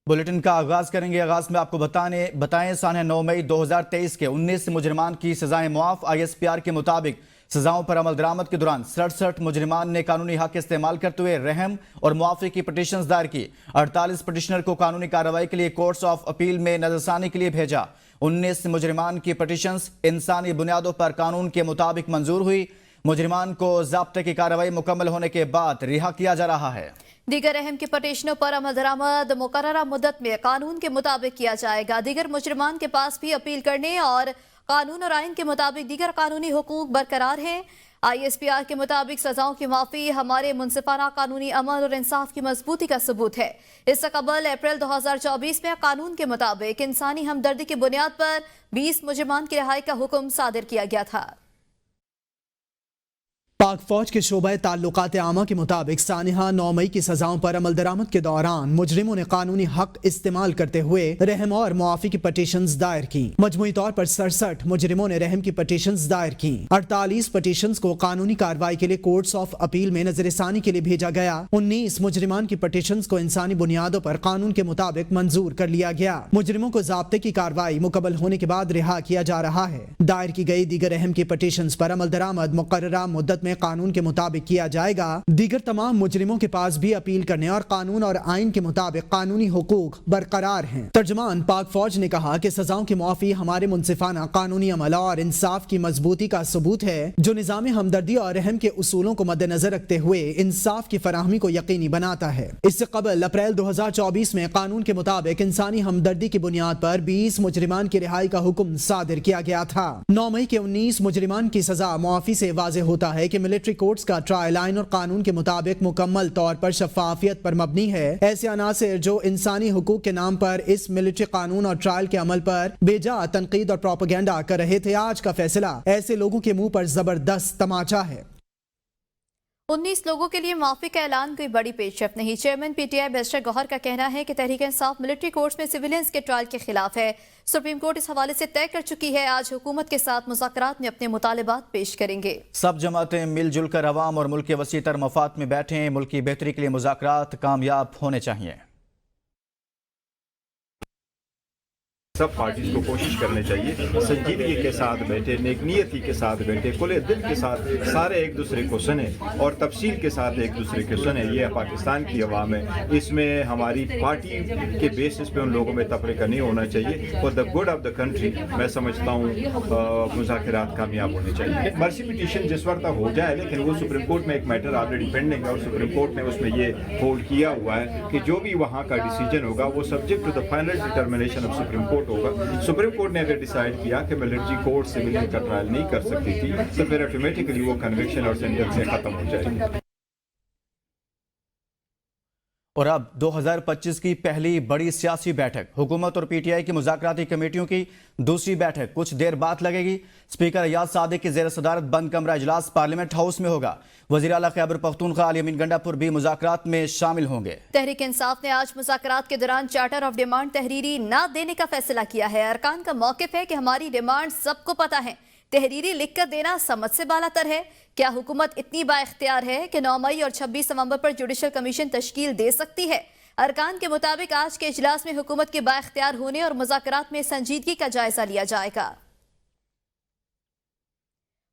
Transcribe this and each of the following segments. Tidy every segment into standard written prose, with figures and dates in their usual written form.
Bulletin का आगाज करेंगे। आगाज में आपको बताएं सानह 9 मई 2023 के 19 मुजरिमान की सजाएं मुआफ। ISPR के मुताबिक सजाओं पर अमल दरामद के दौरान 67 मुजरिमान ने कानूनी हक इस्तेमाल करते हुए रहम और मुआफी की पटिशंस दायर की। 48 पटिशनर को कानूनी कार्रवाई के लिए कोर्ट्स ऑफ अपील में नजरसानी के लिए भेजा। 19 मुजरिमान की पटिशंस इंसानी बुनियादों पर कानून के मुताबिक मंजूर हुई। मुजरिमान को ज़ाब्ते की कार्रवाई मुकम्मल होने के बाद रिहा किया जा रहा है। दीगर अहम की पटिशनों पर अमल दरामद मुकर्ररा मुद्दत में कानून के मुताबिक किया जाएगा। दीगर मुजरिमान के पास भी अपील करने और कानून और आइन के मुताबिक दीगर कानूनी हुकूक बरकरार हैं। ISPR के मुताबिक सजाओं की माफी हमारे मुनसिफाना कानूनी अमल और इंसाफ की मजबूती का सबूत है। इससे कबल अप्रैल 2024 में कानून के मुताबिक इंसानी हमदर्दी की बुनियाद पर 20 मुजरिमान की रिहाई का हुक्म सादिर किया गया था। पाक फौज के शोबे ताल्लुकात आमा के मुताबिक सानिहा 9 मई की सजाओं पर अमल दरामद के दौरान मुजरिमों ने कानूनी हक इस्तेमाल करते हुए रहम और मुआफी की पटिशंस दायर की। मजमूई तौर पर 67 मुजरिमों ने रहम की पटिशंस दायर की। 48 पटिशंस को कानूनी कार्रवाई के लिए कोर्ट्स ऑफ अपील में नजरसानी के लिए भेजा गया। 19 मुजरिमान की पटिशंस को इंसानी बुनियादों पर कानून के मुताबिक मंजूर कर लिया गया। मुजरिमों को ज़ाब्ते की कार्रवाई मुकम्मल होने के बाद रिहा किया जा रहा है। दायर की गई दीगर अहम की पटिशंस पर अमल दरामद मुकर्ररा मुद्दत में कानून के मुताबिक किया जाएगा। दीगर तमाम मुजरिमों के पास भी अपील करने और कानून और आइन के मुताबिक कानूनी हुकूक बरकरार हैं। तर्जुमान पाक फौज ने कहा कि सजाओं की मुआफी हमारे मुनसिफाना कानूनी अमल और इंसाफ की मजबूती का सबूत है, जो निजाम हमदर्दी और रहम के उसूलों को मद्देनजर रखते हुए इंसाफ की फराहमी को यकीनी बनाता है। इससे कबल अप्रैल 2024 में कानून के मुताबिक इंसानी हमदर्दी की बुनियाद पर 20 मुजरिमान की रिहाई का हुक्म सादिर किया गया था। 9 मई के 19 मुजरिमान की सजा मुआफी से वाज़ेह होता है कि मिलिट्री कोर्ट्स का ट्रायल आइन और कानून के मुताबिक मुकम्मल तौर पर शफाफियत पर मबनी है। ऐसे अनासिर जो इंसानी हुकूक के नाम पर इस मिलिट्री कानून और ट्रायल के अमल पर बेजा तनकीद और प्रोपेगेंडा कर रहे थे, आज का फैसला ऐसे लोगों के मुंह पर जबरदस्त तमाचा है। 19 लोगों के लिए माफी का ऐलान कोई बड़ी पेशरफ नहीं। चेयरमैन PTI बैरिस्टर गौहर का कहना है कि तहरीक इंसाफ मिलिट्री कोर्ट्स में सिविलियंस के ट्रायल के खिलाफ है। सुप्रीम कोर्ट इस हवाले से तय कर चुकी है। आज हुकूमत के साथ मुज़ाकरात में अपने मुतालिबात पेश करेंगे। सब जमातें मिलजुल कर अवाम और मुल्क के वसीतर मफाद में बैठें। मुल्क की बेहतरी के लिए मुज़ाकरात कामयाब होने चाहिए। सब पार्टीज को कोशिश करनी चाहिए संजीदगी के साथ बैठे, नेकनीयती के साथ बैठे, खुले दिल के साथ सारे एक दूसरे को सुने और तफसील के साथ एक दूसरे को सुने। ये पाकिस्तान की अवाम है, इसमें हमारी पार्टी के बेसिस पे उन लोगों में तफरीका नहीं होना चाहिए। For the good of the country मैं समझता हूँ मुज़ाकरात कामयाब होने चाहिए। मर्सी पिटीशन जिस वक्त हो जाए, लेकिन वो सुप्रीम कोर्ट में एक मैटर ऑलरेडी पेंडिंग है और सुप्रीम कोर्ट ने उसमें ये होल्ड किया हुआ है कि जो भी वहाँ का डिसीजन होगा वो subject to the final determination of supreme court होगा। सुप्रीम कोर्ट ने अगर डिसाइड किया कि मिलिट्री कोर्ट सिविलियन का ट्रायल नहीं कर सकती थी, तो फिर ऑटोमेटिकली वो कन्विक्शन और सेंटेंस से खत्म हो जाएगी। और अब 2025 की पहली बड़ी सियासी बैठक, हुकूमत और PTI की मुज़ाकराती कमेटियों की दूसरी बैठक कुछ देर बाद लगेगी। स्पीकर अयाज सादिक की ज़ेर सदारत बंद कमरा इजलास पार्लियामेंट हाउस में होगा। वज़ीर आला खैबर पख्तूनख्वा अली अमीन गंडापुर भी मुज़ाकरात में शामिल होंगे। तहरीक इंसाफ ने आज मुज़ाकरात के दौरान चार्टर ऑफ डिमांड तहरीरी न देने का फैसला किया है। अरकान का मौक़िफ़ है कि हमारी डिमांड सबको पता है, तहरीरी लिखकर देना समझ से बालातर है। क्या हुकूमत इतनी बाइख्तियार है कि 9 मई और 26 नवंबर पर जुडिशल कमीशन तश्कील दे सकती है? अरकान के मुताबिक आज के इजलास में हुकूमत के बाइख्तियार होने और मुज़ाकरात में संजीदगी का जायजा लिया जाएगा।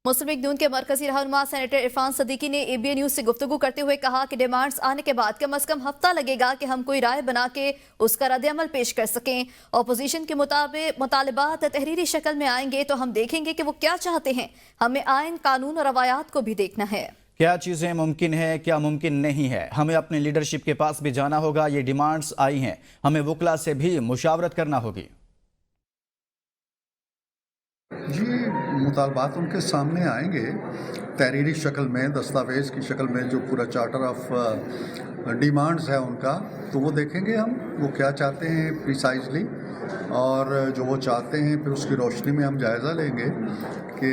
मुस्लिम लीग नून के मरकजी रहनुमा सेनेटर इरफान सदीकी ने ABN न्यूज से गुफ्तगू करते हुए कहा कि डिमांड्स आने के बाद कम अज कम हफ्ता लगेगा कि हम कोई राय बना के उसका रद्द-ए-अमल पेश कर सकें। अपोजिशन के मुतालिबात तहरीरी शक्ल में आएंगे तो हम देखेंगे कि वो क्या चाहते हैं। हमें आइन, कानून और रवायात को भी देखना है। क्या चीज़ें मुमकिन है, क्या मुमकिन नहीं है, हमें अपनी लीडरशिप के पास भी जाना होगा। ये डिमांड्स आई हैं, हमें वकला से भी मुशावरत करना होगी। जी, मुतालबात उनके सामने आएंगे तहरीरी शक्ल में, दस्तावेज़ की शक्ल में, जो पूरा चार्टर ऑफ डिमांड्स है उनका, तो वो देखेंगे हम वो क्या चाहते हैं प्रिसाइजली, और जो वो चाहते हैं फिर उसकी रोशनी में हम जायज़ा लेंगे कि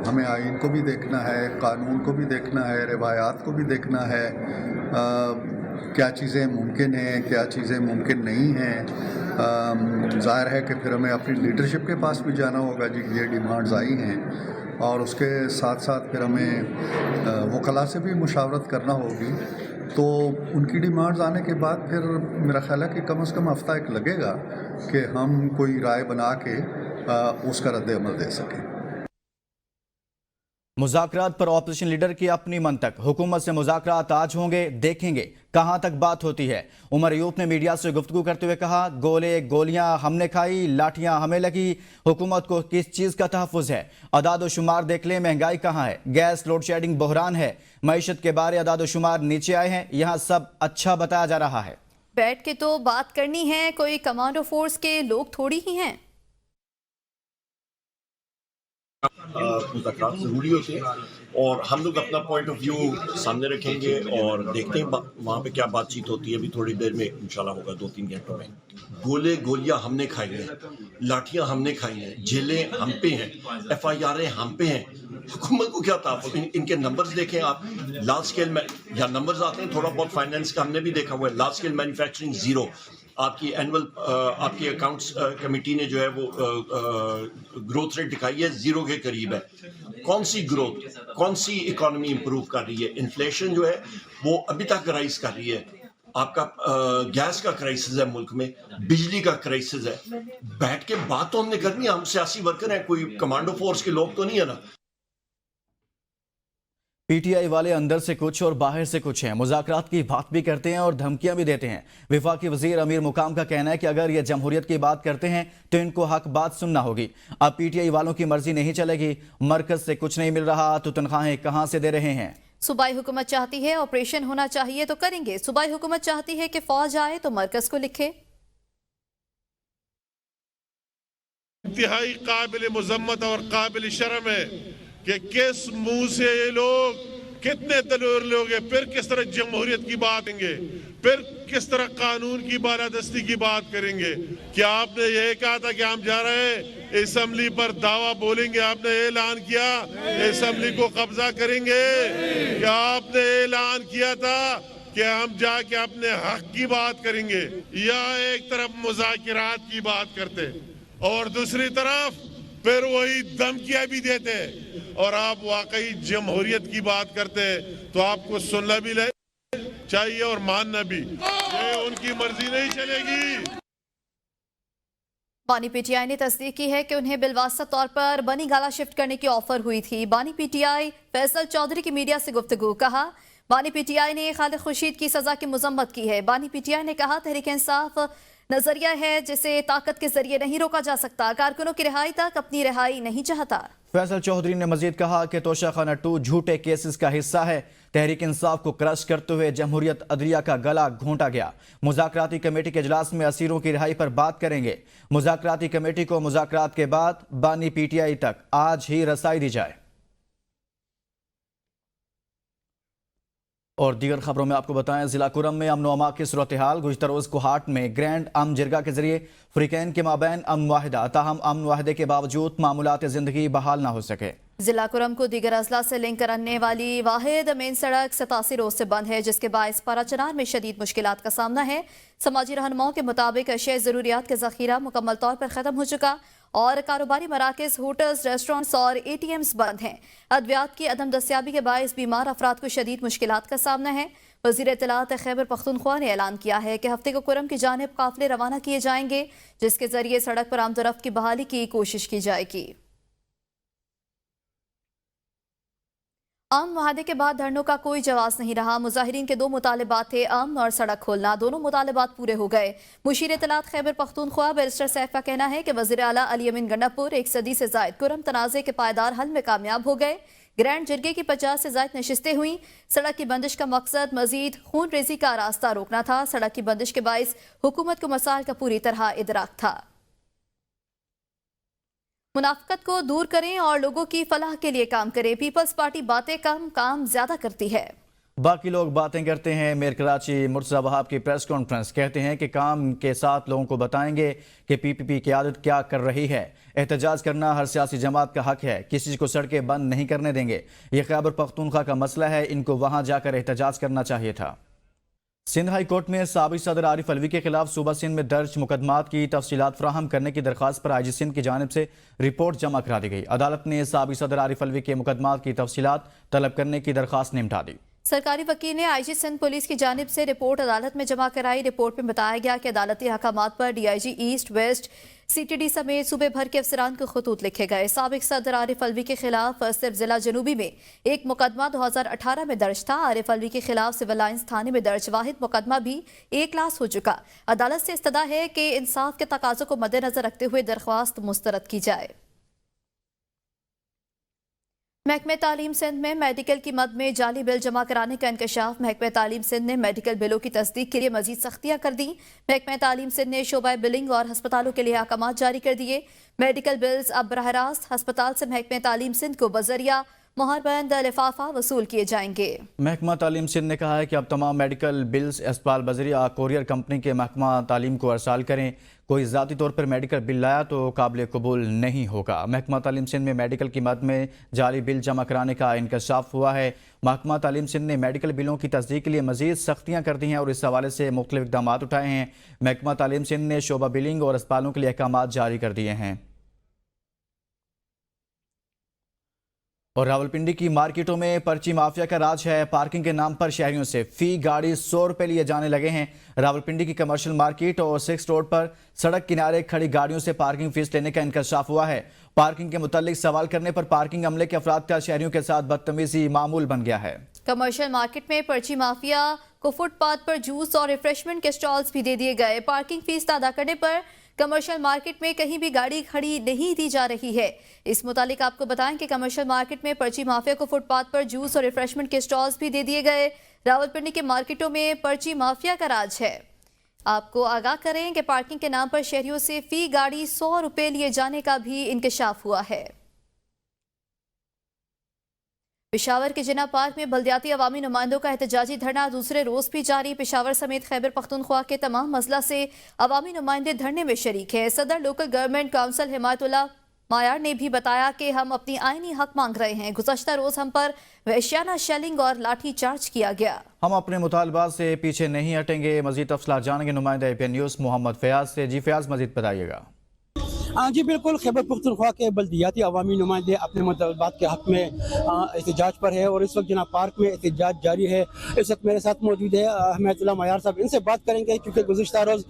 हमें आइन को भी देखना है, कानून को भी देखना है, रवायात को भी देखना है, क्या चीज़ें मुमकिन हैं, क्या चीज़ें मुमकिन नहीं हैं। ज़ाहिर है कि फिर हमें अपनी लीडरशिप के पास भी जाना होगा जी, ये डिमांड्स आई हैं, और उसके साथ साथ फिर हमें वकला से भी मुशावरत करना होगी तो उनकी डिमांड्स आने के बाद फिर मेरा ख्याल है कि कम से कम हफ्ता एक लगेगा कि हम कोई राय बना के उसका रद्द अमल दे सकें। मुज़ाकरात पर ऑपोजिशन लीडर की अपनी मंतक, हुकूमत से मुज़ाकरात आज होंगे, देखेंगे कहां तक बात होती है। उमर अयूब ने मीडिया से गुफ्तगू करते हुए कहा, गोले गोलियां हमने खाई, लाठियां हमें लगी, हुकूमत को किस चीज़ का तहफ़्फ़ुज़ है? अदाद शुमार देख लें, महंगाई कहाँ है, गैस लोड शेडिंग बहरान है, मईशत के बारे अदाद शुमार नीचे आए हैं, यहाँ सब अच्छा बताया जा रहा है। बैठ के तो बात करनी है, कोई कमांडो फोर्स के लोग थोड़ी ही हैं। मुज़ाकरात ज़रूरी होते हैं और हम लोग अपना पॉइंट ऑफ व्यू सामने रखेंगे और देखते हैं वहाँ पे क्या बातचीत होती है। अभी थोड़ी देर में इंशाल्लाह होगा, 2-3 घंटों में। गोले गोलियां हमने खाई हैं, लाठियां हमने खाई हैं, जेलें हम पे हैं, FIR हम पे हैं। हुकूमत को क्या था? इनके नंबर्स देखें आप, लार्ज स्केल में या नंबर्स आते हैं, थोड़ा बहुत फाइनेंस का हमने भी देखा हुआ है। लार्ज स्केल मैन्युफैक्चरिंग ज़ीरो, आपकी एनुअल आपकी अकाउंट्स कमेटी ने जो है वो ग्रोथ रेट दिखाई है, ज़ीरो के करीब है। कौन सी ग्रोथ, कौन सी इकोनॉमी इंप्रूव कर रही है? इन्फ्लेशन जो है वो अभी तक राइज कर रही है। आपका गैस का क्राइसिस है मुल्क में, बिजली का क्राइसिस है। बैठ के बात तो हमने करनी है, हम सियासी वर्कर हैं, कोई कमांडो फोर्स के लोग तो नहीं है ना। PTI वाले अंदर से कुछ और बाहर से कुछ हैं, मुज़ाकरात की बात भी करते हैं और धमकियां भी देते हैं। वफाकी वज़ीर अमीर मुकाम का कहना है कि अगर ये जमहूरियत की बात करते हैं तो इनको हक बात सुनना होगी। अब PTI वालों की मर्जी नहीं चलेगी, मरकज से कुछ नहीं मिल रहा तो तनख्वाहें कहां से दे रहे हैं। सूबाई हुकूमत चाहती है ऑपरेशन होना चाहिए तो करेंगे, सूबाई हुकूमत चाहती है कि फौज आए तो मरकज को लिखे। इंतहाई काबिल मुजम्मत और काबिल शर्म है कि किस मुंह से ये लोग, कितने दलेर लोग हैं, फिर किस तरह जमहूरियत की बात करेंगे, फिर किस तरह कानून की बालादस्ती की बात करेंगे। क्या आपने ये कहा था कि हम जा रहे हैं असेंबली पर दावा बोलेंगे? आपने ऐलान किया असेंबली को कब्जा करेंगे? क्या आपने ऐलान किया था कि हम जाके अपने हक की बात करेंगे? या एक तरफ मुज़ाकरात की बात करते और दूसरी तरफ फिर वही धमकियां भी देते, और आप वाकई जमहूरियत की बात करते तो आपको सुनना भी चाहिए और मानना भी। ये उनकी मर्जी नहीं चलेगी। बानी PTI ने तस्दीक की है कि उन्हें बिलवास्ता तौर पर बनी गाला शिफ्ट करने की ऑफर हुई थी। बानी PTI फैसल चौधरी की मीडिया से गुफ्तगू, कहा बानी PTI ने खालिद खुर्शीद की सजा की मजम्मत की है। बानी PTI ने कहा तहरीक इंसाफ नजरिया है जिसे ताकत के जरिए नहीं रोका जा सकता, कारकुनों की रिहाई तक अपनी रिहाई नहीं चाहता। फैसल चौधरी ने मजीद कहा कि तोशाखाना 2 झूठे केसेस का हिस्सा है। तहरीक इंसाफ को क्रश करते हुए जमहूरियत अदलिया का गला घोंटा गया। मुज़ाकराती कमेटी के इजलास में असीरों की रिहाई पर बात करेंगे। मुज़ाकराती कमेटी को मुज़ाकरात के बाद बानी PTI तक आज ही रसाई दी जाए। और दीगर खबरों में आपको बताएं, जिला कुरम में अमन अमा की सूरत हाल। गुज़िश्ता रोज़ कोहाट में ग्रैंड अमन जिरगा के जरिए फ्रीकैन के माबैन अमन वाहिदा, ताहम अमन वाहिदे के बावजूद मामूलात ज़िंदगी बहाल ना हो सके। जिला कुरम को दीगर अजला से लिंक करने वाली वाहिद मेन सड़क 87 रोज से बंद है, जिसके बायस पाराचनार में शदीद मुश्किलात का सामना है। समाजी रहनुमाओं के मुताबिक अशिया ज़रूरियात का ज़ख़ीरा मुकम्मल तौर पर ख़त्म हो चुका और कारोबारी मराकज़, होटल्स, रेस्टोरेंट्स और ATMs बंद हैं। अद्वियात की अदम दस्तियाबी के बायस बीमार अफराद को शदीद मुश्किलात का सामना है। वज़ीर इत्तलात खैबर पख्तूनख्वा ने ऐलान किया है कि हफ्ते को कुरम की जानिब काफ़िले रवाना किए जाएंगे, जिसके जरिए सड़क पर आमदोरफ्त की बहाली की कोशिश की जाएगी। अमन मुआहदे के बाद धरनों का कोई जवाब नहीं रहा। मुजाहिरीन के 2 मुतालबात थे, अमन और सड़क खोलना। दोनों मुतालबात पूरे हो गए। मुशीर इत्तलात खैबर पख्तूनख्वा बैरिस्टर सैफ का कहना है कि वज़ीर आला अली अमीन गंडापुर 1 सदी से जायद कुरम तनाज़े के पायदार हल में कामयाब हो गए। ग्रैंड जिरगे की 50 से जायद नशिस्तें हुई। सड़क की बंदिश का मकसद मजीद खून रेजी का रास्ता रोकना था। सड़क की बंदिश के बायस हुकूमत को मसाइल का पूरी तरह इदराक था। मुनाफिकत को दूर करें और लोगों की फलाह के लिए काम करें। पीपल्स पार्टी बातें कम, काम ज्यादा करती है। बाकी लोग बातें करते हैं। मेयर कराची मुर्तज़ा वहाब की प्रेस कॉन्फ्रेंस, कहते हैं कि काम के साथ लोगों को बताएंगे कि PPP की आदत क्या कर रही है। एहतजाज करना हर सियासी जमात का हक है, किसी को सड़कें बंद नहीं करने देंगे। ये खैबर पख्तूनख्वा का मसला है, इनको वहां जाकर एहतजाज करना चाहिए था। सिंध हाई कोर्ट में साबिक सदर आरिफ अलवी के खिलाफ सूबा सिंध में दर्ज मुकदमात की तफसीलात फराहम करने की दरख्वास्त पर IG सिंध की जानिब से रिपोर्ट जमा करा दी गई। अदालत ने साबिक सदर आरिफ अलवी के मुकदमात की तफसीलात तलब करने की दरख्वास्त निपटा दी। सरकारी वकील ने आईजी सिंध पुलिस की जानिब से रिपोर्ट अदालत में जमा कराई। रिपोर्ट में बताया गया कि अदालती अहकामात पर डीआईजी ईस्ट वेस्ट सीटीडी समेत सूबे भर के अफसरान को खतूत लिखे गए। साबिक सदर आरिफ अलवी के खिलाफ सिर्फ जिला जनूबी में एक मुकदमा 2018 में दर्ज था। आरिफ अलवी के खिलाफ सिविल लाइंस थाने में दर्ज वाहिद मुकदमा भी 1 लाख हो चुका। अदालत से इस्तदा है कि इंसाफ के तकाज़ों को मद्देनजर रखते हुए दरख्वास्त मुस्तरद की जाए। महकमे तालीम सिंध में मेडिकल की मद में जाली बिल जमा कराने का इंकशाफ। महकमे तालीम सिंध ने मेडिकल बिलों की तस्दीक के लिए मजीद सख्तियां कर दी। महकमे तालीम सिंध ने शोबा बिलिंग और हस्पतालों के लिए अहकामात जारी कर दिए। मेडिकल बिल्स अब बराह रास्त हस्पताल से महकमे तालीम सिंध को बजरिया मुहरबंद लिफाफा वसूल किए जाएंगे। महकमा तालीम सिंध ने कहा है कि अब तमाम मेडिकल बिल्स अस्पताल बजरिया कोरियर कंपनी के महकमा तालीम को अरसाल करें। कोई ज़ाती तौर पर मेडिकल बिल लाया तो काबिल कबूल नहीं होगा। महकमा तालीम सिंध में मेडिकल की मद में जाली बिल जमा कराने का इंकशाफ हुआ है। महकमा तालीम सिंध ने मेडिकल बिलों की तस्दीक के लिए मजीद सख्तियाँ कर दी हैं और इस हवाले से मुख्तलिफ इक़दाम उठाए हैं। महकमा तालीम सिंध ने शोबा बिलिंग और अस्पतालों के लिए अहकामात जारी कर दिए हैं। और रावलपिंडी की मार्केटों में पर्ची माफिया का राज है। पार्किंग के नाम पर शहरियों से फी गाड़ी 100 रुपए लिए जाने लगे हैं। रावलपिंडी की कमर्शियल मार्केट और 6 रोड पर सड़क किनारे खड़ी गाड़ियों से पार्किंग फीस लेने का इंकशाफ हुआ है। पार्किंग के मुतालिक सवाल करने पर पार्किंग अमले के अफराद का शहरियों के साथ बदतमीजी मामूल बन गया है। कमर्शियल मार्केट में पर्ची माफिया को फुटपाथ पर जूस और रिफ्रेशमेंट के स्टॉल्स भी दे दिए गए। पार्किंग फीस अदा करने पर कमर्शियल मार्केट में कहीं भी गाड़ी खड़ी नहीं दी जा रही है। इस मुतालिक आपको बताएं कि कमर्शियल मार्केट में पर्ची माफिया को फुटपाथ पर जूस और रिफ्रेशमेंट के स्टॉल्स भी दे दिए गए। रावलपिंडी के मार्केटों में पर्ची माफिया का राज है। आपको आगाह करें कि पार्किंग के नाम पर शहरियों से फी गाड़ी 100 रुपए लिए जाने का भी इंकशाफ हुआ है। पेशावर के जिन्ना पार्क में बल्दियाती अवामी नुमाइंदों का एहतजाजी धरना दूसरे रोज भी जारी। पेशावर समेत खैबर पख्तूनख्वा के तमाम मसला से अवामी नुमाइंदे धरने में शरीक है। सदर लोकल गवर्नमेंट काउंसिल हिमायतुल्लाह मायार ने भी बताया कि हम अपनी आईनी हक मांग रहे हैं। गुज़श्ता रोज हम पर वहशियाना शेलिंग और लाठी चार्ज किया गया। हम अपने मुतालबात से पीछे नहीं हटेंगे। मजीद तफसीलात जानेंगे नुमाइंदा एपीएन न्यूज़ मोहम्मद फयाज से। जी फयाज, मजीद बताइएगा। जी बिल्कुल, खैबर पख्तूनख्वा के बल्दियाती अवामी नुमाइंदे अपने मुतालबात के हक़ में एहतजाज पर है और इस वक्त जिन्ना पार्क में एहतजाज जारी है। इस वक्त मेरे साथ मौजूद है हिमायतुल्लाह मायार साहब। इनसे बात करेंगे क्योंकि गुज़श्ता रोज़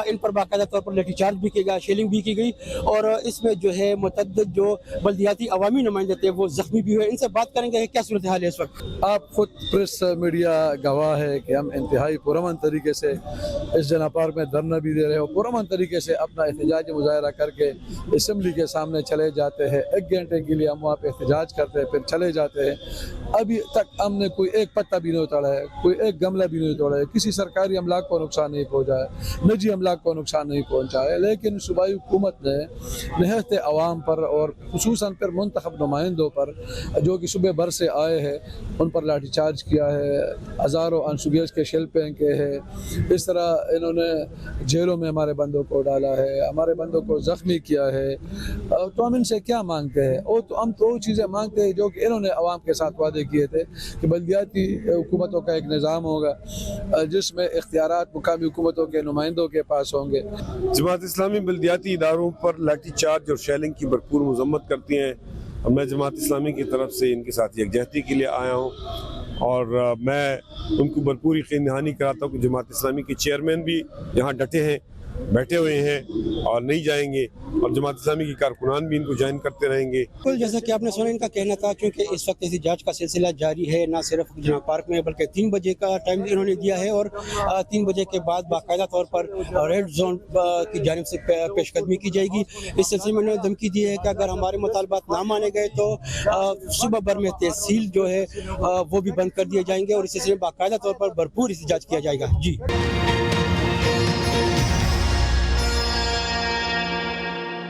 इन पर बाकायदा तौर पर लाठी चार्ज भी किया गया, शेलिंग भी की गई और इसमें जो है मुतअद्दिद जो बल्दियाती अवामी नुमाइंदे थे वो ज़ख्मी भी हुए। इनसे बात करेंगे क्या सूरत हाल है इस वक्त। आप खुद प्रेस मीडिया गवाह है कि हम इंतहाई पुरअमन तरीके से इस जना पार्क में धरना भी दे रहे हैं और पुरअमन तरीके से अपना एहतजाज मुजाहरा करके असम्बली के सामने चले जाते हैं। 1 घंटे के लिए हम वहाँ पे एहतजाज करते हैं, फिर चले जाते हैं। अभी तक हमने कोई एक पत्ता भी नहीं उतारा है, कोई एक गमला भी नहीं तोड़ा है, किसी सरकारी अमलाक को नुकसान नहीं पहुँचा है, निजी अमलाक को नुकसान नहीं पहुँचा है। लेकिन सूबाई हुकूमत ने निहत अवाम पर और खुसूसन पर मुंतखब नुमाइंदों पर जो कि सुबह भर से आए हैं उन पर लाठी चार्ज किया है, हज़ारों अनसुगेज के शेल फेंके हैं। इस तरह इन्होंने जेलों में हमारे बंदों को डाला है, हमारे बंदों को ज़ख्मी किया है। तो हम इनसे क्या मांगते हैं? और तो हम तो चीज़ें मांगते हैं जो कि इन्होंने अवाम के साथ वादे किए थे कि बल्दियाती हुकूमतों का एक निज़ाम होगा जिसमें इख्तियारात मुकामी हुकूमतों के नुमाइंदों के पास होंगे। जमात इस्लामी बल्दियाती इदारों पर लाठी चार्ज और शेलिंग की भरपूर मजम्मत करती हैं और मैं जमात इस्लामी की तरफ से इनके साथ यकजहती के लिए आया हूँ और मैं उनको भरपूर यकीन दहानी कराता हूँ कि जमात इस्लामी के चेयरमैन भी यहाँ डटे हैं, बैठे हुए हैं और नहीं जाएंगे और जमात इस्लामी की कारकुनान भी इनको ज्वाइन करते रहेंगे। बिल्कुल, जैसा कि आपने सुना इनका कहना था क्योंकि इस वक्त एहतजाज का सिलसिला जारी है, ना सिर्फ जिन्ना पार्क में बल्कि 3 बजे का टाइम इन्होंने दिया है और 3 बजे के बाद बाकायदा तौर पर रेड जोन की जानिब से पेशकदमी की जाएगी। इस सिलसिले में उन्होंने धमकी दी है कि अगर हमारे मुतालबात ना माने गए तो सुबह भर में तहसील जो है वो भी बंद कर दिए जाएंगे और इस सिलसिले में बाकायदा तौर पर भरपूर एहतजाज किया जाएगा। जी।